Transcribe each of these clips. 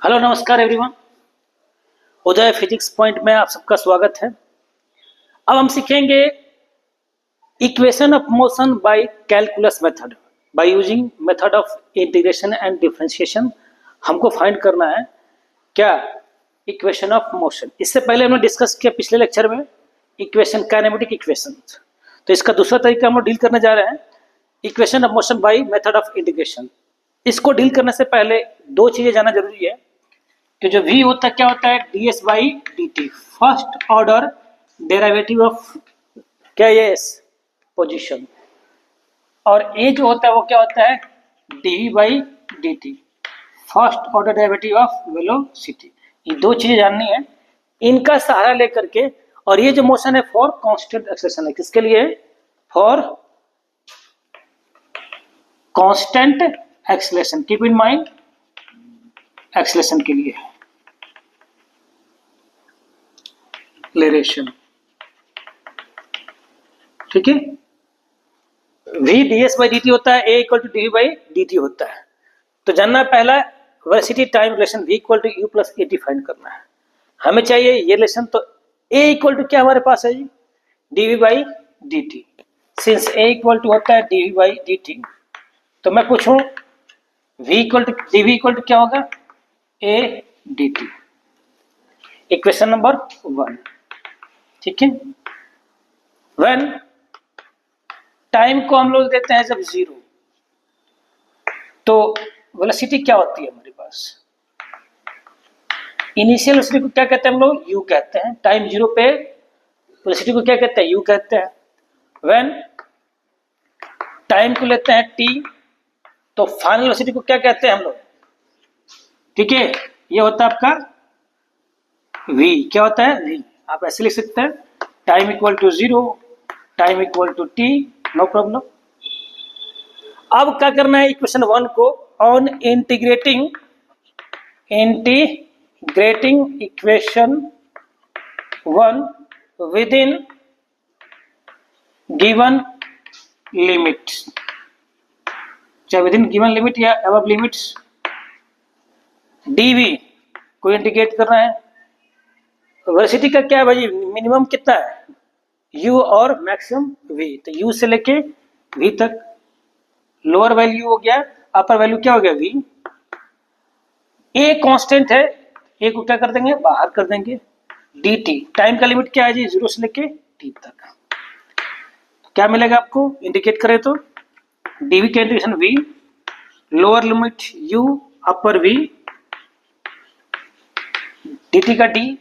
Hello नमस्कार everyone. उदय physics point में आप सबका स्वागत है। अब हम सीखेंगे equation of motion by calculus method. By using method of integration and differentiation हमको फाइंड करना है क्या इक्वेशन ऑफ मोशन। इससे पहले हमने डिस्कस किया पिछले लेक्चर में इक्वेशन काइनेमेटिक इक्वेशन। तो इसका दूसरा तरीका हम लोग डील करने जा रहे हैं equation of motion by method of integration. इसको डील करने से पहले दो चीजें जानना जरूरी है कि जो v होता है क्या होता है ds by D T, first order derivative of क्या ये पोजिशन, और a जो होता है वो क्या होता है dv by D T, first order derivative of velocity. ये दो चीजें जाननी है, इनका सहारा लेकर के। और ये जो मोशन है फॉर कांस्टेंट एक्सेलरेशन है, किसके लिए? For constant acceleration, keep in mind acceleration के लिए एक्सेलरेशन, ठीक है। v ds by D t होता है, a equal to d by D t होता है। तो जानना पहला velocity time relation v equal to u plus a t find करना है हमें चाहिए ये रिलेशन। तो a इक्वल टू क्या हमारे पास है जी dv by D t. Since a equal to होता है dv बाई डी टी, तो मैं पूछूं v equal to dv equal to क्या होगा a d t, equation number 1, ठीक है। व्हेन टाइम को हम लोग देते हैं जब 0, तो वेलोसिटी क्या होती है हमारे पास? इनिशियल वेलोसिटी को क्या कहते हैं हम लोग? u कहते हैं। टाइम 0 पे वेलोसिटी को क्या कहते हैं? u कहते हैं। व्हेन टाइम को लेते हैं t, तो फाइनल वेलोसिटी को क्या कहते हैं हम लोग? ठीक है, ये होता है आपका v। क्या होता है? v। आप ऐसे लिख सकते हैं time equal to 0, time equal to t, no problem. अब क्या करना है इक्वेशन 1 को on integrating equation 1 within given limit, चाहे विद इन गिवन लिमिट या अबव लिमिट्स, dv को इंटीग्रेट करना है। वेलोसिटी का क्या है भाई? मिनिमम कितना है u और मैक्सिमम v। तो u से लेके v तक लोअर वैल्यू हो गया, अपर वैल्यू क्या हो गया v। a कांस्टेंट है, a को क्या कर देंगे? बाहर कर देंगे। dt टाइम का लिमिट क्या है जी? 0 से लेके t तक। तो क्या मिलेगा आपको इंडिकेट करें तो dv का integration v, lower limit u, अपर v, dt का d,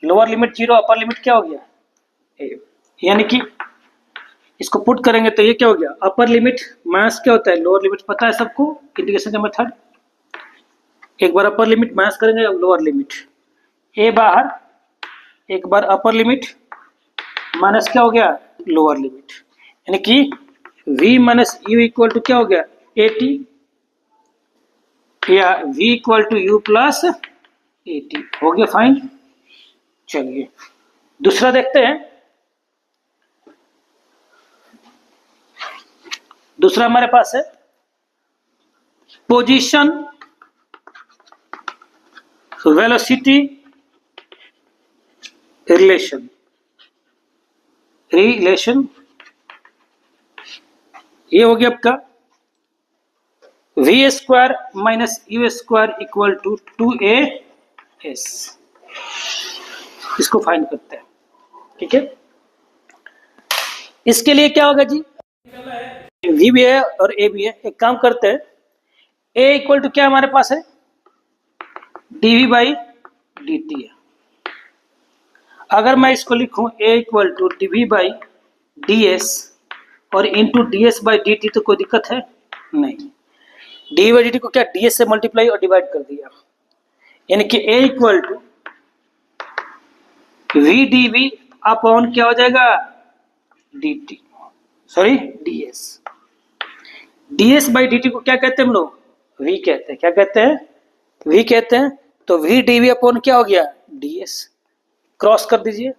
lower limit 0, upper limit क्या हो गया a। यानी कि इसको पुट करेंगे तो ये क्या हो गया? अपर लिमिट माइनस क्या होता है? Lower limit. पता है सबको इंटीग्रेशन का मेथड। एक बार अपर लिमिट माइनस करेंगे, लोअर लिमिट a बाहर, एक बार अपर लिमिट माइनस क्या हो गया? Lower limit. यानी कि v minus u equal to क्या हो गया? ए टी, या v equal to u plus a t. हो गया फाइन। चलिए दूसरा देखते हैं। दूसरा हमारे पास है पोजीशन वेलोसिटी रिलेशन। ये हो गया आपका v square minus you square equal to 2as। इसको फाइंड करते हैं, ठीक है। इसके लिए क्या होगा जी? v भी है और a भी है। एक काम करते हैं, a इक्वल टू क्या हमारे पास है? dv बाई डी टी है। अगर मैं इसको लिखूं a equal to dv by D S और into D S by D T, तो कोई दिक्कत है नहीं। डी बाई डी टी को क्या ds से मल्टीप्लाई और डिवाइड कर दिया, यानी कि a equal to v dv upon क्या हो जाएगा? dt, sorry ds। ds बाई dt को क्या कहते हैं हम लोग? v कहते हैं। क्या कहते हैं? v कहते हैं। तो v dv अपॉन क्या हो गया? ds। क्रॉस कर दीजिए,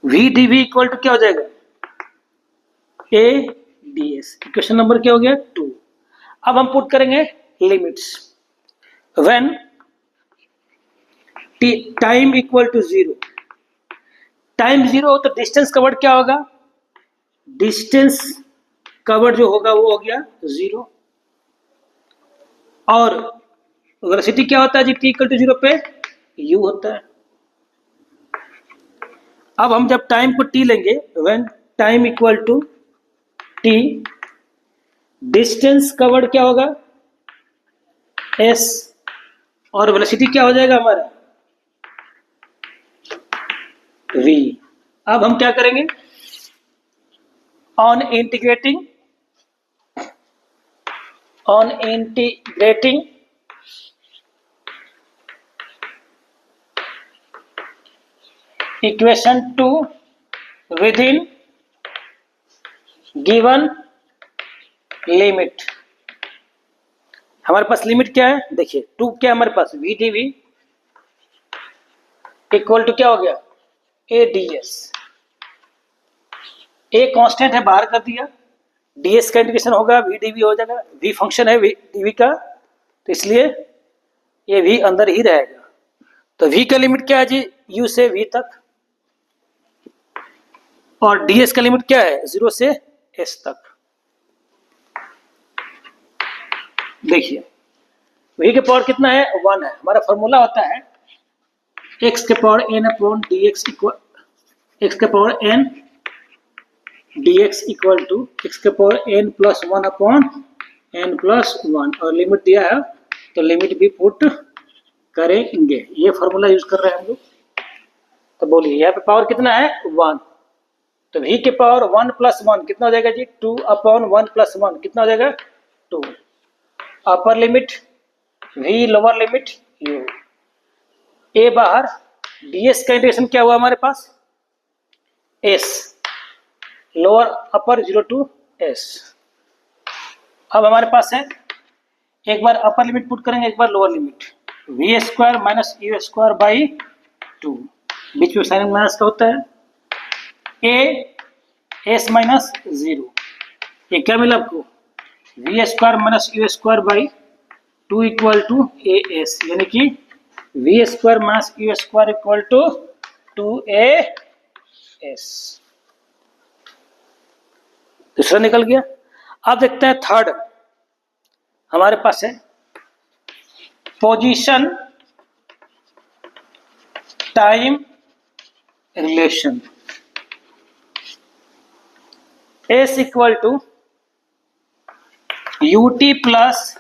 v dv इक्वल टू क्या हो जाएगा? a ds। इक्वेशन नंबर क्या हो गया? 2। अब हम पुट करेंगे limits. When time equal to 0, time 0 हो तो डिस्टेंस कवर्ड क्या होगा, डिस्टेंस कवर्ड जो होगा वो हो गया 0, और वेलोसिटी क्या होता है जी t इक्वल टू 0 पे u होता है। अब हम जब टाइम को t लेंगे, when time equal to t, distance covered क्या होगा s, और वेलोसिटी क्या हो जाएगा हमारा v। अब हम क्या करेंगे, on integrating equation 2 within given limit. हमारे पास लिमिट क्या है, देखिए 2 क्या है हमारे पास, V D V equal to क्या हो गया A D S. A constant है, बाहर कर दिया, ds का इंटीग्रेशन होगा वी डी वी हो जाएगा, v फंक्शन है डी का, तो इसलिए ये v अंदर ही रहेगा। तो v का लिमिट क्या है जी u से v तक, और ds का लिमिट क्या है 0 से s तक। देखिए v के पावर कितना है 1 है, हमारा फॉर्मूला होता है x के power n upon dx equal x के power n dx equal to x के power n plus 1 upon n plus 1, और लिमिट दिया है तो लिमिट भी पुट करेंगे, ये फॉर्मूला यूज कर रहे हैं हम लोग। तो बोलिए यहाँ पे पावर कितना है 1, तो v के पावर 1 प्लस 1 कितना हो जाएगा जी 2 अपॉन 1 प्लस 1 कितना हो जाएगा 2, upper limit v, lower limit u, a बाहर, ds का इंटीग्रेशन क्या हुआ हमारे पास s, lower upper 0 to s। अब हमारे पास है, एक बार अपर लिमिट पुट करेंगे, एक बार lower limit, V square minus you square by 2, बीच में साइन माइनस का होता है, ए एस माइनस 0, ये क्या मिला आपको v square minus you square by 2 equal to a s, यानी कि v square minus you square equal to 2a s। दूसरा निकल गया। अब देखते हैं थर्ड, हमारे पास है position time relation, s equal to u t plus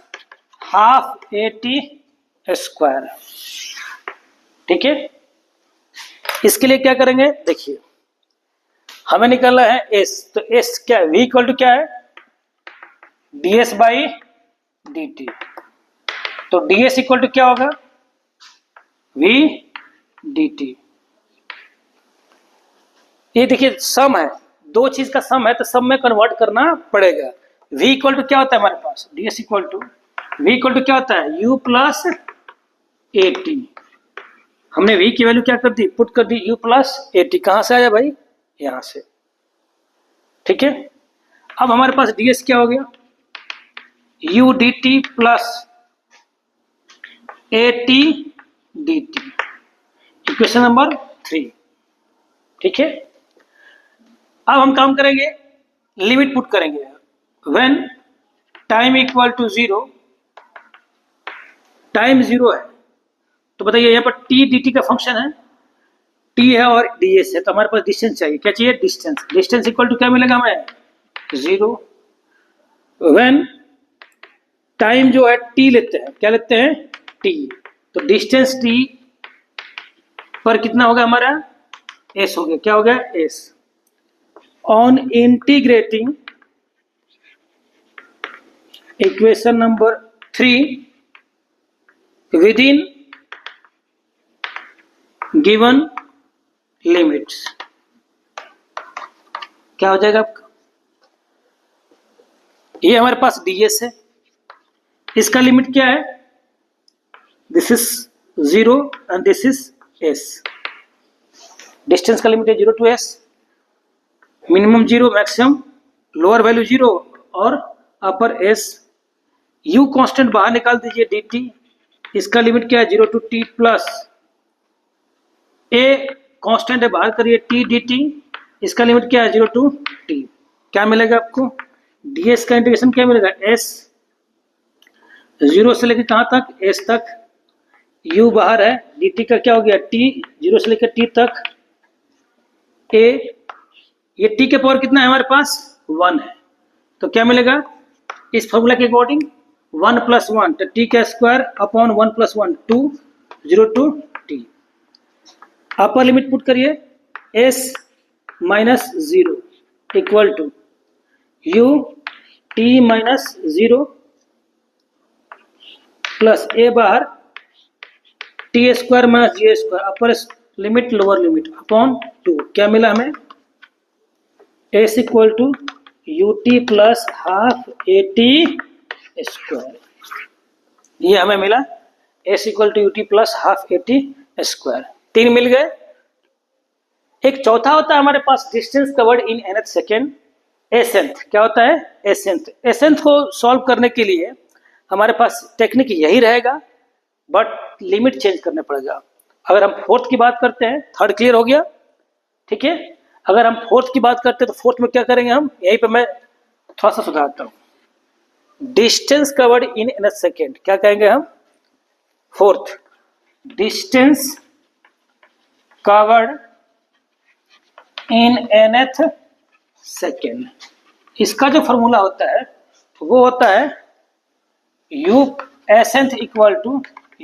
half a t square, ठीक है। इसके लिए क्या करेंगे, देखिए हमें निकालना है s, तो s क्या है v इक्वल टू क्या है ds बाई dt, तो ds इक्वल टू क्या होगा v dt। ये देखिए सम है, दो चीज का सम है तो सम में कन्वर्ट करना पड़ेगा। v इक्वल टू क्या होता है हमारे पास ds equal to v equal to क्या होता है u प्लस ए टी, हमने v की वैल्यू क्या कर दी पुट कर दी u प्लस ए टी, कहां से आया भाई यहां से, ठीक है। अब हमारे पास ds क्या हो गया u dt plus a t d t, equation number 3, ठीक है। अब हम काम करेंगे, लिमिट पुट करेंगे, when time equal to 0, time 0 है तो बताइए यहाँ पर टी डी टी का फंक्शन है, टी है और ds है, तो हमारे पास डिस्टेंस चाहिए, क्या चाहिए डिस्टेंस, डिस्टेंस इक्वल टू क्या मिलेगा हमें 0। व्हेन टाइम जो है t लेते हैं, क्या लेते हैं t, तो डिस्टेंस t पर कितना होगा हमारा s हो गया, क्या हो गया s। On integrating equation number 3 within given limits, क्या हो जाएगा आपका, ये हमारे पास ds है, इसका लिमिट क्या है this is 0 and this is s, distance का लिमिट है 0 to s, minimum 0 maximum, lower value 0 और अपर s, u कांस्टेंट बाहर निकाल दीजिए dt इसका लिमिट क्या है 0 to t plus A constant है, बाहर करिए t dt, इसका लिमिट क्या है 0 to t। क्या मिलेगा आपको ds का इंटीग्रेशन क्या मिलेगा s 0 से लेकर कहां तक s तक, u बाहर है, dt का क्या हो गया t 0 से लेकर t तक a, ये t के पावर कितना है हमारे पास 1 है, तो क्या मिलेगा इस फॉर्मूला के अकॉर्डिंग 1 + 1 तो t का square upon 1 + 1 2 0 to t। Upper limit put करिए s - 0 equal to u t - 0 plus a बाहर t square minus G square, upper limit lower limit upon 2। क्या मिला हमें s equal to ut plus half at square, ये हमें मिला s equal to ut plus half at square. 3 मिल गए। एक चौथा होता है हमारे पास distance covered in nth second, s nth. क्या होता है एसेंथ। एसेंथ को सॉल्व करने के लिए हमारे पास टेक्निक यही रहेगा, बट लिमिट चेंज करना पड़ेगा। अगर हम फोर्थ की बात करते हैं, थर्ड क्लियर हो गया, ठीक है। अगर हम फोर्थ की बात करते हैं तो फोर्थ में क्या करेंगे हम, यहीं पे मैं थोड़ा सा सुधारता हूं। Distance covered in nth second, क्या कहेंगे हम fourth, distance covered in nth second. इसका जो फॉर्मूला होता है वो होता है u s nth equal to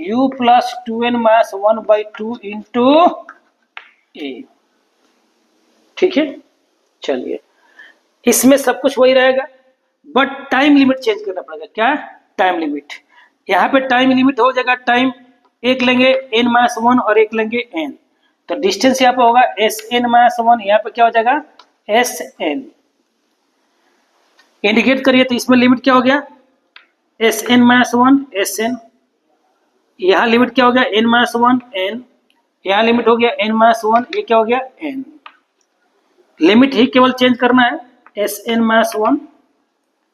u plus 2n minus 1/2 into a, ठीक है। चलिए इसमें सब कुछ वही रहेगा, बट टाइम लिमिट चेंज करना पड़ेगा। क्या टाइम लिमिट, यहाँ पे टाइम लिमिट हो जाएगा, टाइम एक लेंगे n-1 और एक लेंगे n, तो डिस्टेंस यहाँ पे होगा sn-1, यहाँ पे क्या हो जाएगा sn। इंडिकेट करिए तो इसमें लिमिट क्या हो गया sn-1 sn, यहाँ लिमिट क्या हो गया n-1 n, यहाँ लिमिट हो गया n-1, ये क्या हो गया n। लिमिट ही केवल चेंज करना है sn-1,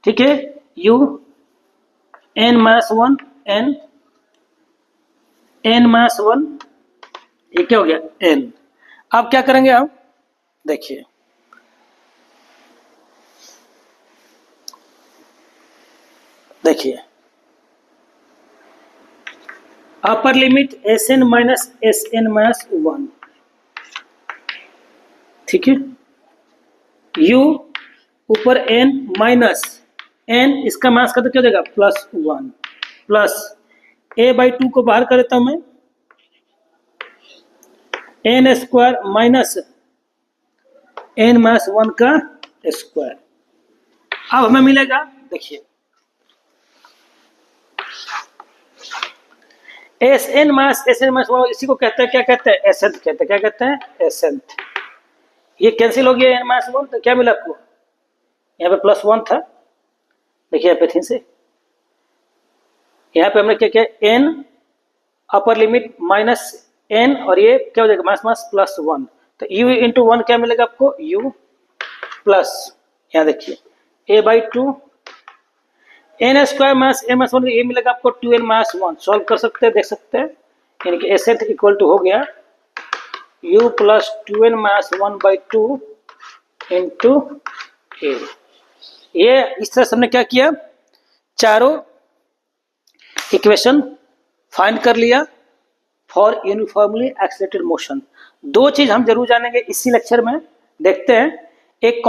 ठीक है, u n-1 n n-1, ये क्या हो गया n। अब क्या करेंगे हम, देखिए देखिए upper limit sn minus sn-1, ठीक है, u ऊपर n माइनस n, इसका माइनस करते क्या हो जाएगा +1 प्लस a/2 को बाहर कर देता हूं मैं, n स्क्वायर माइनस n-1 का स्क्वायर। अब हमें मिलेगा, देखिए sn माइनस sn-1 इसी को कहते हैं, क्या कहते हैं एसेंथ कहते हैं। क्या कहते हैं एसेंथ। ये कैंसिल हो गया n-1, तो क्या मिला आपको, यहाँ पे +1 था, देखिए यहाँ पे फिर से, यहाँ पे हमने क्या किया n upper limit minus n और ये क्या हो जाएगा माइनस +1, तो u इंटू 1 क्या मिलेगा आपको u प्लस, यहाँ देखिए a/2 n square minus m-1, ये मिलेगा आपको 2n-1। सॉल्व कर सकते हैं, देख सकते हैं, यानी कि एसेंथ इक्वल टू हो गया u प्लस 2n-1/2 इंटू ए। ये इस तरह से हमने क्या किया, चारों इक्वेशन फाइंड कर लिया फॉर यूनिफॉर्मली एक्सेलरेटेड मोशन। दो चीज हम जरूर जानेंगे इसी लेक्चर में, देखते हैं। एक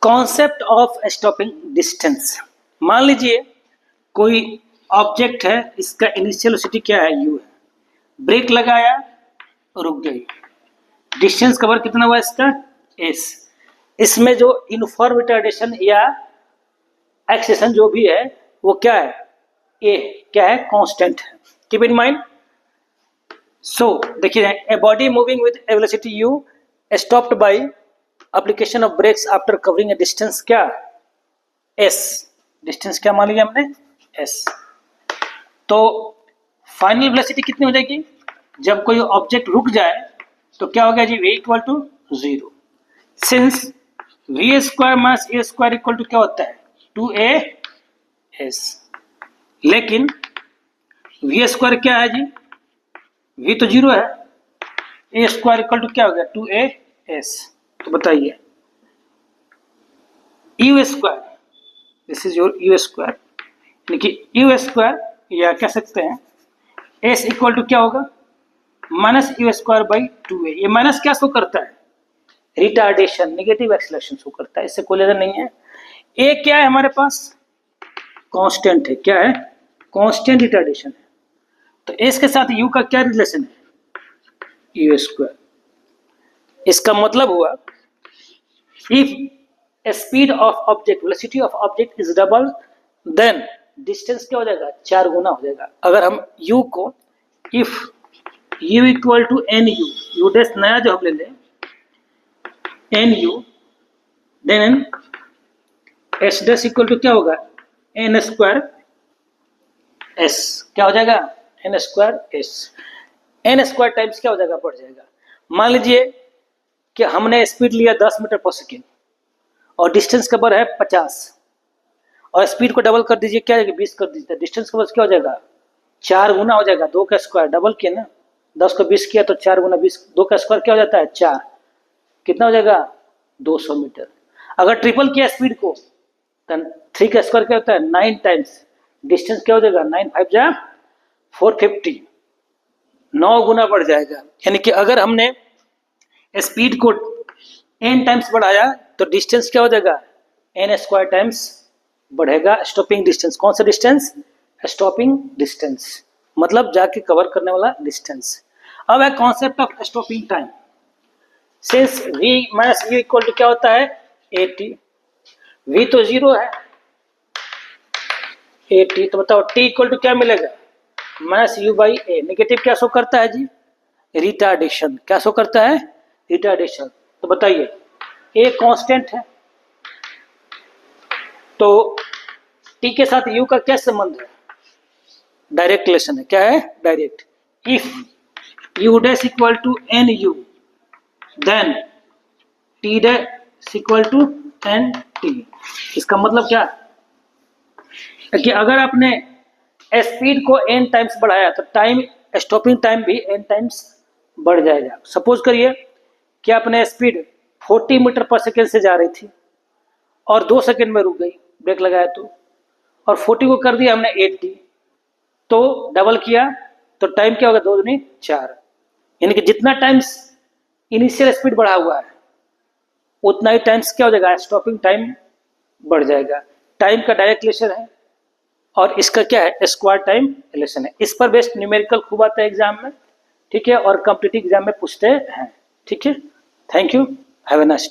कॉन्सेप्ट ऑफ स्टॉपिंग डिस्टेंस। मान लीजिए कोई ऑब्जेक्ट है, इसका इनिशियल वेलोसिटी क्या है u है, ब्रेक लगाया रुक गई, डिस्टेंस कवर कितना हुआ इसका s। इसमें जो यूनिफॉर्म रिटार्डेशन या एक्सेलेरेशन जो भी है वो क्या है a, क्या है कांस्टेंट है, कीप इन माइंड। सो देखिए a body moving with a velocity u stopped by application of brakes after covering a distance क्या s, डिस्टेंस क्या मान लिया हमने s। तो फाइनल वेलोसिटी कितनी हो जाएगी, जब कोई ऑब्जेक्ट रुक जाए तो क्या हो गया जी v equal to 0, since v square minus a square equal to क्या होता है 2as। लेकिन वी स्क्वायर क्या है जी, वी तो 0 है, ए स्क्वायर इक्वल टू क्या हो गया 2as। तो बताइए you square, this is your you square, यानी कि यू स्क्वायर या कह सकते हैं एस इक्वल टू क्या होगा minus you square by 2a। ये माइनस क्या शो करता है, रिटार्डेशन, नेगेटिव एक्सेलरेशन शो करता है, इससे कोई लेना नहीं है। ए क्या है हमारे पास, कांस्टेंट है, क्या है कांस्टेंट रिटार्डेशन है। तो एस के साथ यू का क्या रिलेशन है, यू स्क्वायर। इसका मतलब हुआ if speed of object, velocity of object is double, then distance क्या हो जाएगा 4 गुना हो जाएगा। अगर हम u को if u equal to n u, u dash नया जो हम ले लें n u, then s dash equal to क्या होगा एन स्क्वायर एस, क्या हो जाएगा n square s. N square times क्या हो जाएगा बढ़ जाएगा। मान लीजिए कि हमने स्पीड लिया 10 मीटर पर सेकेंड और डिस्टेंस कवर है 50 और स्पीड को डबल कर दीजिए, क्या 20 कर दीजिए, डिस्टेंस कवर क्या हो जाएगा 4 गुना हो जाएगा। 2 का स्क्वायर डबल किया ना, 10 को 20 किया तो 4 गुना 20, 2 का स्क्वायर क्या हो जाता है 4, कितना हो जाएगा 200 मीटर। अगर ट्रिपल किया स्पीड को तो 3 का स्क्वायर क्या होता है 9 टाइम्स, डिस्टेंस क्या हो जाएगा 9 5 जा 450, 9 गुना बढ़ जाएगा। यानी कि अगर हमने स्पीड को n टाइम्स बढ़ाया तो डिस्टेंस क्या हो जाएगा n स्क्वायर टाइम्स बढ़ेगा। स्टॉपिंग डिस्टेंस, कौन सा डिस्टेंस, स्टॉपिंग डिस्टेंस मतलब जाके कवर करने वाला डिस्टेंस। अब है concept of stopping time. Since v minus u equal to क्या होता है 80, v तो 0 है 80, तो बताओ t इक्वल टू क्या मिलेगा minus u by A. Negative क्या शो करता है जी, रिटार्डेशन, क्या शो करता है रिटार्डेशन। तो बताइए a कांस्टेंट है तो t के साथ u का क्या संबंध है, डायरेक्ट रिलेशन है, क्या है direct. If u dash equal to n u then t dash equal to n t. इसका मतलब क्या है कि अगर आपने स्पीड को n टाइम्स बढ़ाया तो टाइम, स्टॉपिंग टाइम भी n टाइम्स बढ़ जाएगा। सपोज करिए कि आपने स्पीड 40 मीटर पर सेकेंड से जा रही थी और 2 सेकेंड में रुक गई ब्रेक लगाया तो, और 40 को कर दिया हमने 80, तो डबल किया तो टाइम क्या होगा 2 दूनी 4, यानी कि जितना टाइम्स इनिशियल स्पीड बढ़ा हुआ है उतना ही टाइम्स क्या हो जाएगा स्टॉपिंग टाइम बढ़ जाएगा। टाइम का डायरेक्ट रिलेशन है और इसका क्या है स्क्वायर टाइम रिलेशन है। इस पर बेस्ड न्यूमेरिकल खूब आता है एग्जाम में, ठीक है, और कॉम्पिटिटिव एग्जाम में पूछते हैं, ठीक है। Thank you, have a nice day.